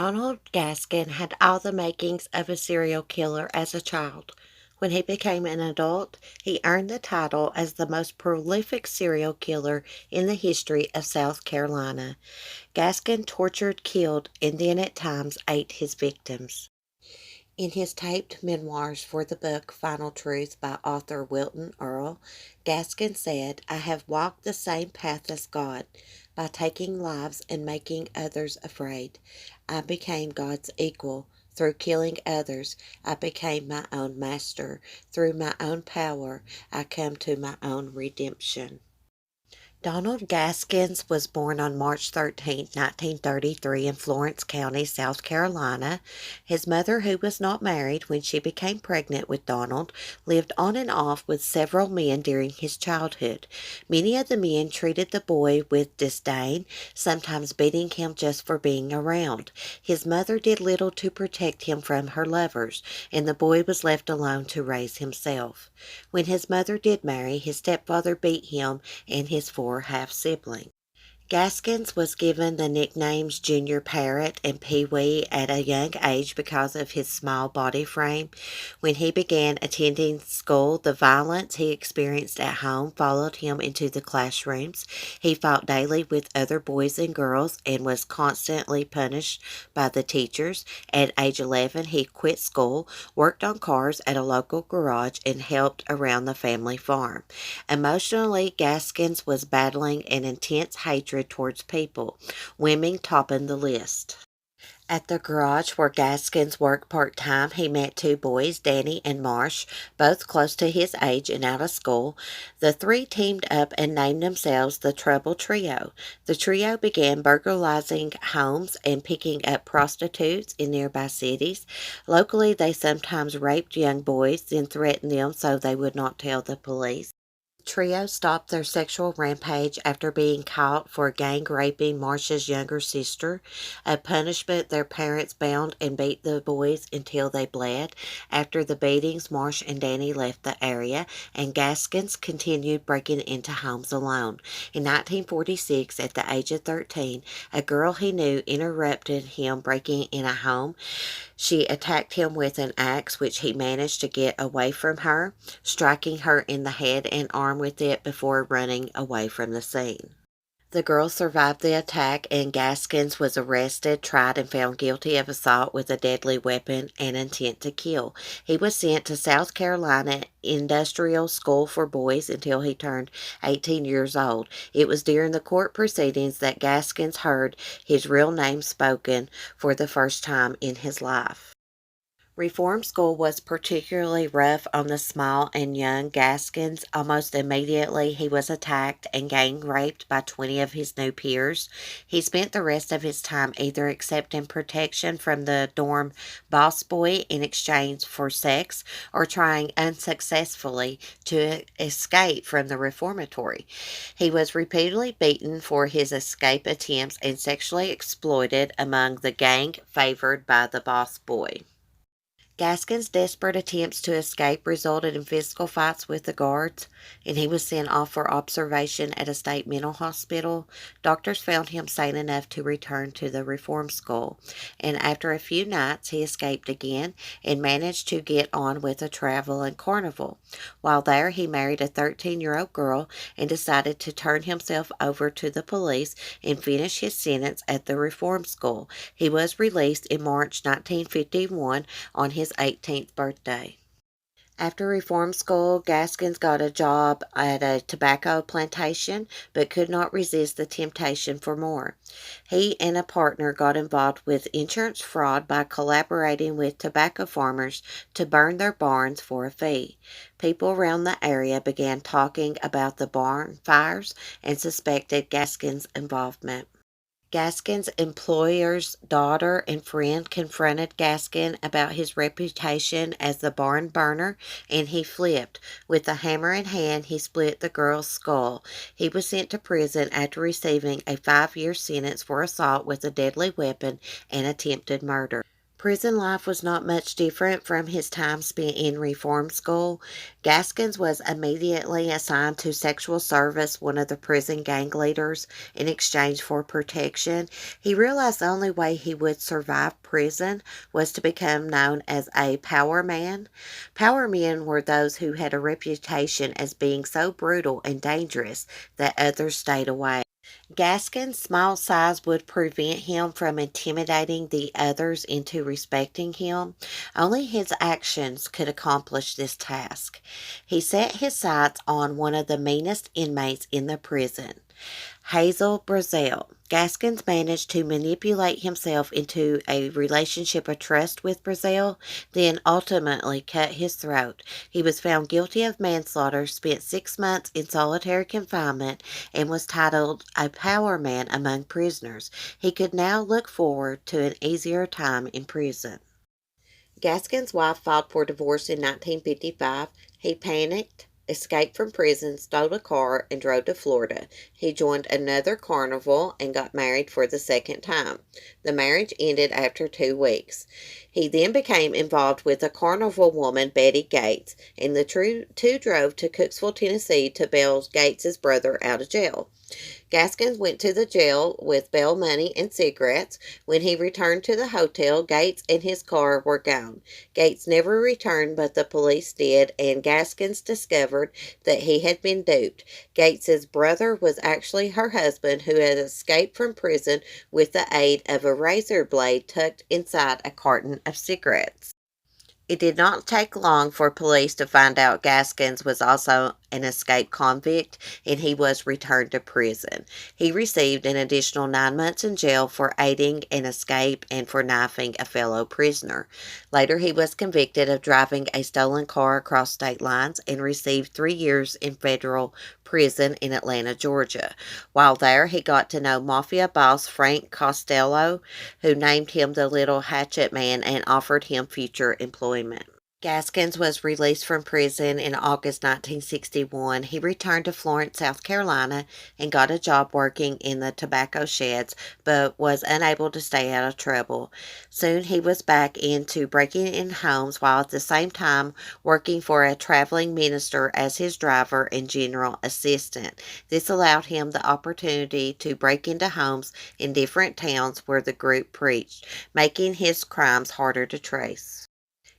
Donald Gaskin had all the makings of a serial killer as a child. When he became an adult, he earned the title as the most prolific serial killer in the history of South Carolina. Gaskin tortured, killed, and then at times ate his victims. In his taped memoirs for the book Final Truth by author Wilton Earl, Gaskin said, "I have walked the same path as God. By taking lives and making others afraid, I became God's equal. Through killing others, I became my own master. Through my own power, I come to my own redemption." Donald Gaskins was born on March 13, 1933 in Florence County, South Carolina. His mother, who was not married when she became pregnant with Donald, lived on and off with several men during his childhood. Many of the men treated the boy with disdain, sometimes beating him just for being around. His mother did little to protect him from her lovers, and the boy was left alone to raise himself. When his mother did marry, his stepfather beat him and his four half-siblings. Gaskins was given the nicknames Junior Parrot and Pee Wee at a young age because of his small body frame. When he began attending school, the violence he experienced at home followed him into the classrooms. He fought daily with other boys and girls and was constantly punished by the teachers. At age 11, he quit school, worked on cars at a local garage, and helped around the family farm. Emotionally, Gaskins was battling an intense hatred towards people, women topping the list. At the garage where Gaskins worked part-time, he met two boys, Danny and Marsh, both close to his age and out of school. The three teamed up and named themselves the Trouble Trio. The trio began burglarizing homes and picking up prostitutes in nearby cities. Locally, they sometimes raped young boys, then threatened them so they would not tell the police. Trio stopped their sexual rampage after being caught for gang raping Marcia's younger sister. A punishment, their parents bound and beat the boys until they bled. After the beatings, Marsh and Danny left the area, and Gaskins continued breaking into homes alone. In 1946, at the age of 13, a girl he knew interrupted him breaking in a home. She attacked him with an axe, which he managed to get away from her, striking her in the head and arm with it before running away from the scene. The girl survived the attack, and Gaskins was arrested, tried, and found guilty of assault with a deadly weapon and intent to kill. He was sent to South Carolina Industrial School for Boys until he turned 18 years old. It was during the court proceedings that Gaskins heard his real name spoken for the first time in his life. Reform school was particularly rough on the small and young Gaskins. Almost immediately, he was attacked and gang raped by 20 of his new peers. He spent the rest of his time either accepting protection from the dorm boss boy in exchange for sex or trying unsuccessfully to escape from the reformatory. He was repeatedly beaten for his escape attempts and sexually exploited among the gang favored by the boss boy. Gaskin's desperate attempts to escape resulted in physical fights with the guards, and he was sent off for observation at a state mental hospital. Doctors found him sane enough to return to the reform school, and after a few nights he escaped again and managed to get on with a travel and carnival. While there, he married a 13-year-old girl and decided to turn himself over to the police and finish his sentence at the reform school. He was released in March 1951 on his 18th birthday. After reform school, Gaskins got a job at a tobacco plantation, but could not resist the temptation for more. He and a partner got involved with insurance fraud by collaborating with tobacco farmers to burn their barns for a fee. People around the area began talking about the barn fires and suspected Gaskins' involvement. Gaskin's employer's daughter and friend confronted Gaskin about his reputation as the barn burner, and he flipped. With a hammer in hand, he split the girl's skull. He was sent to prison after receiving a 5-year sentence for assault with a deadly weapon and attempted murder. Prison life was not much different from his time spent in reform school. Gaskins was immediately assigned to sexual service one of the prison gang leaders in exchange for protection. He realized the only way he would survive prison was to become known as a power man. Power men were those who had a reputation as being so brutal and dangerous that others stayed away. Gaskin's small size would prevent him from intimidating the others into respecting him. Only his actions could accomplish this task. He set his sights on one of the meanest inmates in the prison, Hazel Brazel. Gaskins managed to manipulate himself into a relationship of trust with Brazel, then ultimately cut his throat. He was found guilty of manslaughter, spent 6 months in solitary confinement, and was titled a power man among prisoners. He could now look forward to an easier time in prison. Gaskin's wife filed for divorce in 1955. He panicked, escaped from prison, stole a car, and drove to Florida. He joined another carnival and got married for the second time. The marriage ended after 2 weeks. He then became involved with a carnival woman, Betty Gates, and the two drove to Cooksville, Tennessee to bail Gates's brother out of jail. Gaskins went to the jail with bail money and cigarettes. When he returned to the hotel, Gates and his car were gone. Gates never returned, but the police did, and Gaskins discovered that he had been duped. Gates's brother was actually her husband, who had escaped from prison with the aid of a razor blade tucked inside a carton of cigarettes. It did not take long for police to find out Gaskins was also an escaped convict, and he was returned to prison. He received an additional 9 months in jail for aiding an escape and for knifing a fellow prisoner. Later, he was convicted of driving a stolen car across state lines and received 3 years in federal prison in Atlanta, Georgia. While there, he got to know mafia boss Frank Costello, who named him the Little Hatchet Man and offered him future employment. Gaskins was released from prison in August 1961. He returned to Florence, South Carolina, and got a job working in the tobacco sheds, but was unable to stay out of trouble. Soon he was back into breaking in homes while at the same time working for a traveling minister as his driver and general assistant. This allowed him the opportunity to break into homes in different towns where the group preached, making his crimes harder to trace.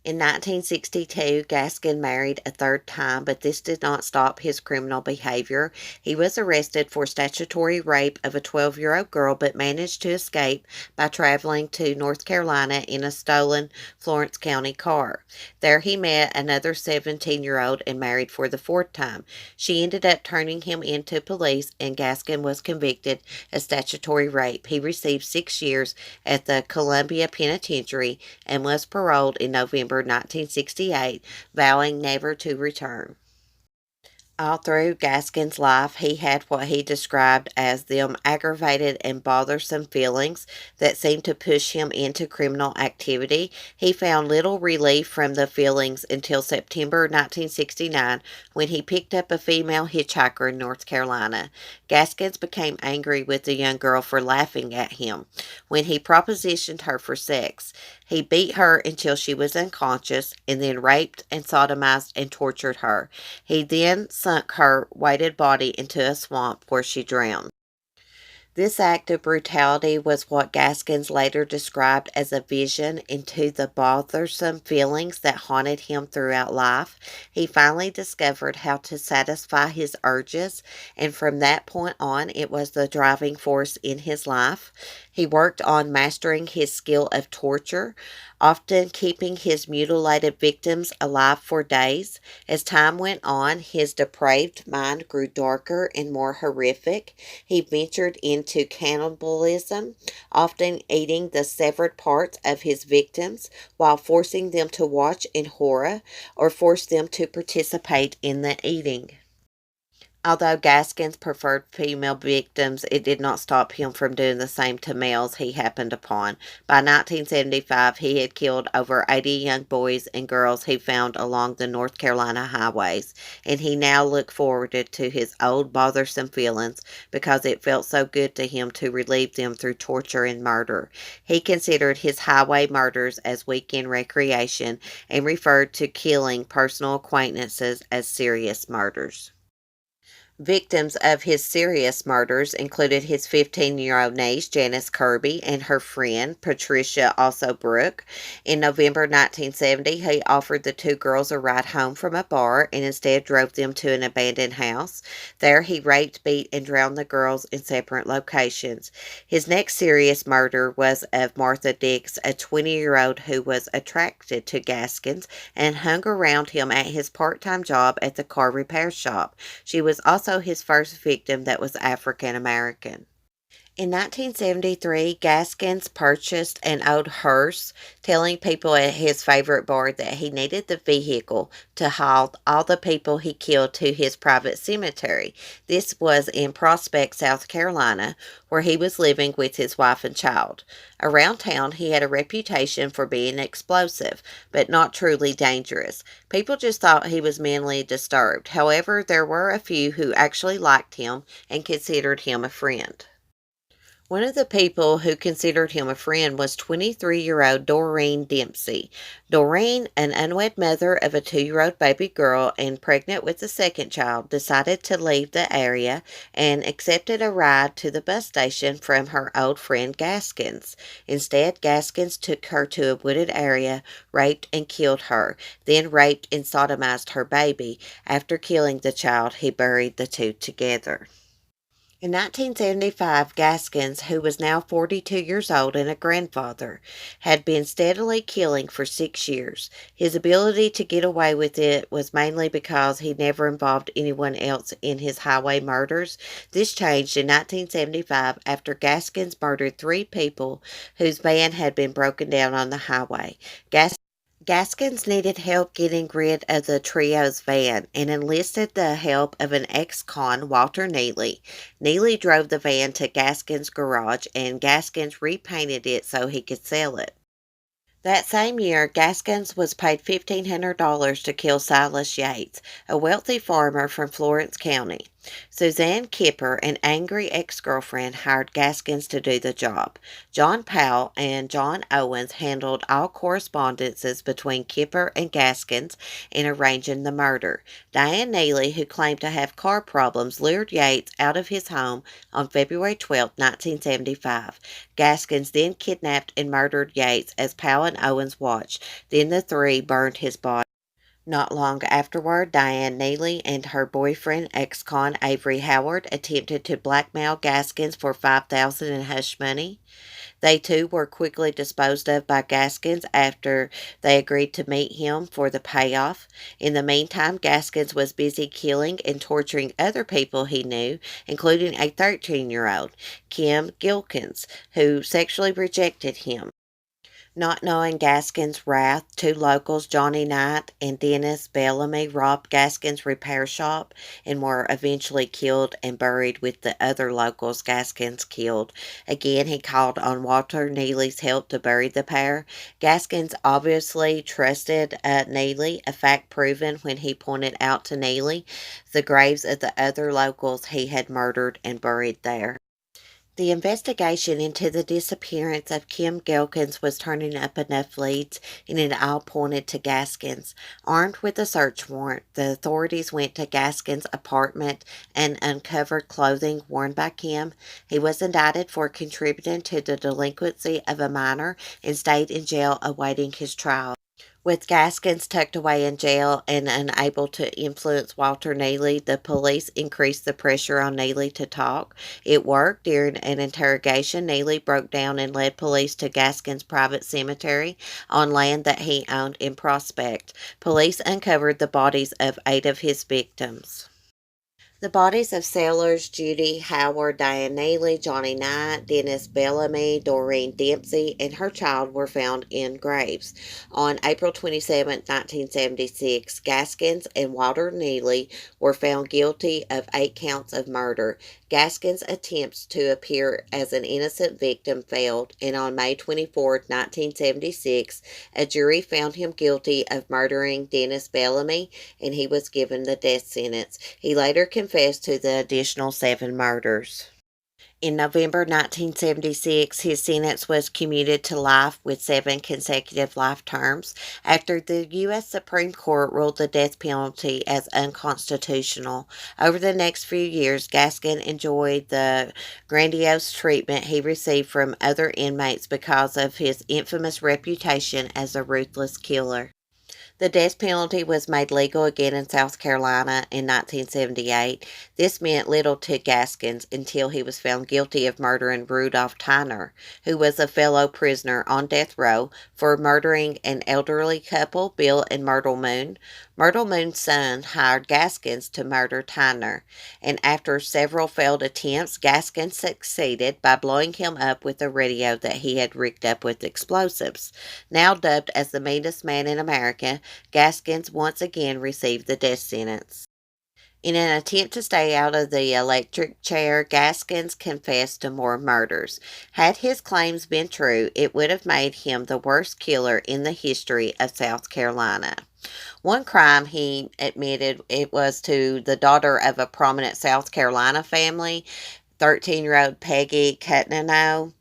In 1962, Gaskin married a third time, but this did not stop his criminal behavior. He was arrested for statutory rape of a 12-year-old girl, but managed to escape by traveling to North Carolina in a stolen Florence County car. There he met another 17-year-old and married for the fourth time. She ended up turning him into police, and Gaskin was convicted of statutory rape. He received 6 years at the Columbia Penitentiary and was paroled in November 1968, vowing never to return. All through Gaskin's life, he had what he described as them aggravated and bothersome feelings that seemed to push him into criminal activity. He found little relief from the feelings until September 1969, when he picked up a female hitchhiker in North Carolina. Gaskins became angry with the young girl for laughing at him when he propositioned her for sex. He beat her until she was unconscious and then raped and sodomized and tortured her. He then sunk her weighted body into a swamp where she drowned. This act of brutality was what Gaskins later described as a vision into the bothersome feelings that haunted him throughout life. He finally discovered how to satisfy his urges, and from that point on, it was the driving force in his life. He worked on mastering his skill of torture, often keeping his mutilated victims alive for days. As time went on, his depraved mind grew darker and more horrific. He ventured into cannibalism, often eating the severed parts of his victims while forcing them to watch in horror or force them to participate in the eating. Although Gaskins preferred female victims, it did not stop him from doing the same to males he happened upon. By 1975, he had killed over 80 young boys and girls he found along the North Carolina highways, and he now looked forward to his old bothersome feelings because it felt so good to him to relieve them through torture and murder. He considered his highway murders as weekend recreation and referred to killing personal acquaintances as serious murders. Victims of his serious murders included his 15-year-old niece, Janice Kirby, and her friend, Patricia Also Brooke. In November 1970, he offered the two girls a ride home from a bar and instead drove them to an abandoned house. There, he raped, beat, and drowned the girls in separate locations. His next serious murder was of Martha Dix, a 20-year-old who was attracted to Gaskins and hung around him at his part-time job at the car repair shop. She was also his first victim that was African American. In 1973, Gaskins purchased an old hearse, telling people at his favorite bar that he needed the vehicle to haul all the people he killed to his private cemetery. This was in Prospect, South Carolina, where he was living with his wife and child. Around town, he had a reputation for being explosive, but not truly dangerous. People just thought he was mentally disturbed. However, there were a few who actually liked him and considered him a friend. One of the people who considered him a friend was 23-year-old Doreen Dempsey. Doreen, an unwed mother of a 2-year-old baby girl and pregnant with a second child, decided to leave the area and accepted a ride to the bus station from her old friend Gaskins. Instead, Gaskins took her to a wooded area, raped and killed her, then raped and sodomized her baby. After killing the child, he buried the two together. In 1975, Gaskins, who was now 42 years old and a grandfather, had been steadily killing for 6 years. His ability to get away with it was mainly because he never involved anyone else in his highway murders. This changed in 1975 after Gaskins murdered 3 people whose van had been broken down on the highway. Gaskins needed help getting rid of the trio's van and enlisted the help of an ex-con, Walter Neely. Neely drove the van to Gaskins' garage and Gaskins repainted it so he could sell it. That same year, Gaskins was paid $1,500 to kill Silas Yates, a wealthy farmer from Florence County. Suzanne Kipper, an angry ex-girlfriend, hired Gaskins to do the job. John Powell and John Owens handled all correspondences between Kipper and Gaskins in arranging the murder. Diane Neely, who claimed to have car problems, lured Yates out of his home on February 12, 1975. Gaskins then kidnapped and murdered Yates as Powell and Owens watched. Then the three burned his body. Not long afterward, Diane Neely and her boyfriend, ex-con Avery Howard, attempted to blackmail Gaskins for $5,000 in hush money. They too were quickly disposed of by Gaskins after they agreed to meet him for the payoff. In the meantime, Gaskins was busy killing and torturing other people he knew, including a 13-year-old, Kim Gilkins, who sexually rejected him. Not knowing Gaskins' wrath, 2 locals, Johnny Knight and Dennis Bellamy, robbed Gaskins' repair shop and were eventually killed and buried with the other locals Gaskins killed. Again, he called on Walter Neely's help to bury the pair. Gaskins obviously trusted Neely, a fact proven when he pointed out to Neely the graves of the other locals he had murdered and buried there. The investigation into the disappearance of Kim Gilkins was turning up enough leads, and it all pointed to Gaskins. Armed with a search warrant, the authorities went to Gaskins' apartment and uncovered clothing worn by Kim. He was indicted for contributing to the delinquency of a minor and stayed in jail awaiting his trial. With Gaskins tucked away in jail and unable to influence Walter Neely, the police increased the pressure on Neely to talk. It worked. During an interrogation, Neely broke down and led police to Gaskins' private cemetery on land that he owned in Prospect. Police uncovered the bodies of 8 of his victims. The bodies of sailors Judy Howard, Diane Neely, Johnny Knight, Dennis Bellamy, Doreen Dempsey, and her child were found in graves. On April 27, 1976, Gaskins and Walter Neely were found guilty of 8 counts of murder. Gaskins' attempts to appear as an innocent victim failed, and on May 24, 1976, a jury found him guilty of murdering Dennis Bellamy, and he was given the death sentence. He later confessed to the additional 7 murders. In November 1976, his sentence was commuted to life with 7 consecutive life terms after the U.S. Supreme Court ruled the death penalty as unconstitutional. Over the next few years, Gaskin enjoyed the grandiose treatment he received from other inmates because of his infamous reputation as a ruthless killer. The death penalty was made legal again in South Carolina in 1978. This meant little to Gaskins until he was found guilty of murdering Rudolph Tyner, who was a fellow prisoner on death row for murdering an elderly couple, Bill and Myrtle Moon. Myrtle Moon's son hired Gaskins to murder Tyner, and after several failed attempts, Gaskins succeeded by blowing him up with a radio that he had rigged up with explosives. Now dubbed as the meanest man in America, Gaskins once again received the death sentence. In an attempt to stay out of the electric chair, Gaskins confessed to more murders. Had his claims been true, it would have made him the worst killer in the history of South Carolina. One crime he admitted it was to the daughter of a prominent South Carolina family, 13-year-old Peggy Cutnano.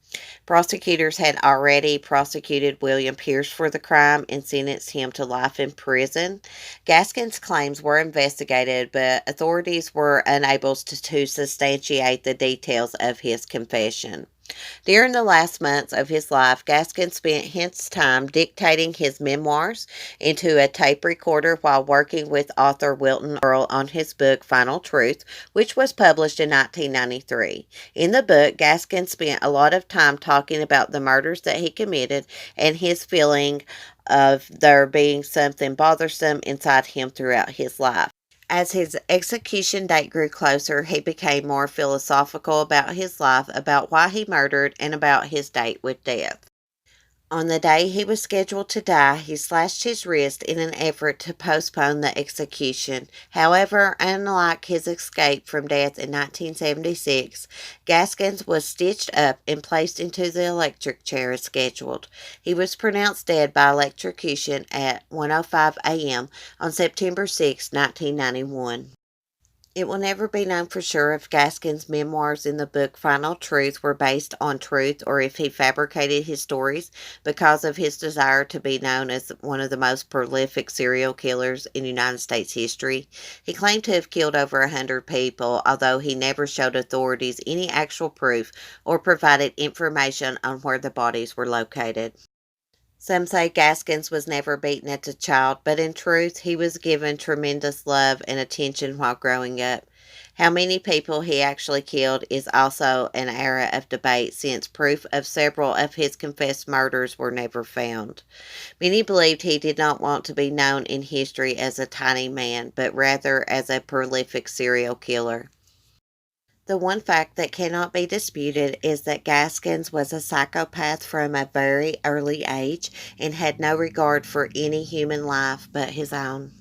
Prosecutors had already prosecuted William Pierce for the crime and sentenced him to life in prison. Gaskin's claims were investigated, but authorities were unable to substantiate the details of his confession. During the last months of his life, Gaskin spent his time dictating his memoirs into a tape recorder while working with author Wilton Earl on his book Final Truth, which was published in 1993. In the book, Gaskin spent a lot of time talking about the murders that he committed and his feeling of there being something bothersome inside him throughout his life. As his execution date grew closer, he became more philosophical about his life, about why he murdered, and about his date with death. On the day he was scheduled to die, he slashed his wrist in an effort to postpone the execution. However, unlike his escape from death in 1976, Gaskins was stitched up and placed into the electric chair as scheduled. He was pronounced dead by electrocution at 1:05 a.m. on September 6, 1991. It will never be known for sure if Gaskin's memoirs in the book Final Truth were based on truth or if he fabricated his stories because of his desire to be known as one of the most prolific serial killers in United States history. He claimed to have killed over 100 people, although he never showed authorities any actual proof or provided information on where the bodies were located. Some say Gaskins was never beaten as a child, but in truth, he was given tremendous love and attention while growing up. How many people he actually killed is also an area of debate since proof of several of his confessed murders were never found. Many believed he did not want to be known in history as a tiny man, but rather as a prolific serial killer. The one fact that cannot be disputed is that Gaskins was a psychopath from a very early age and had no regard for any human life but his own.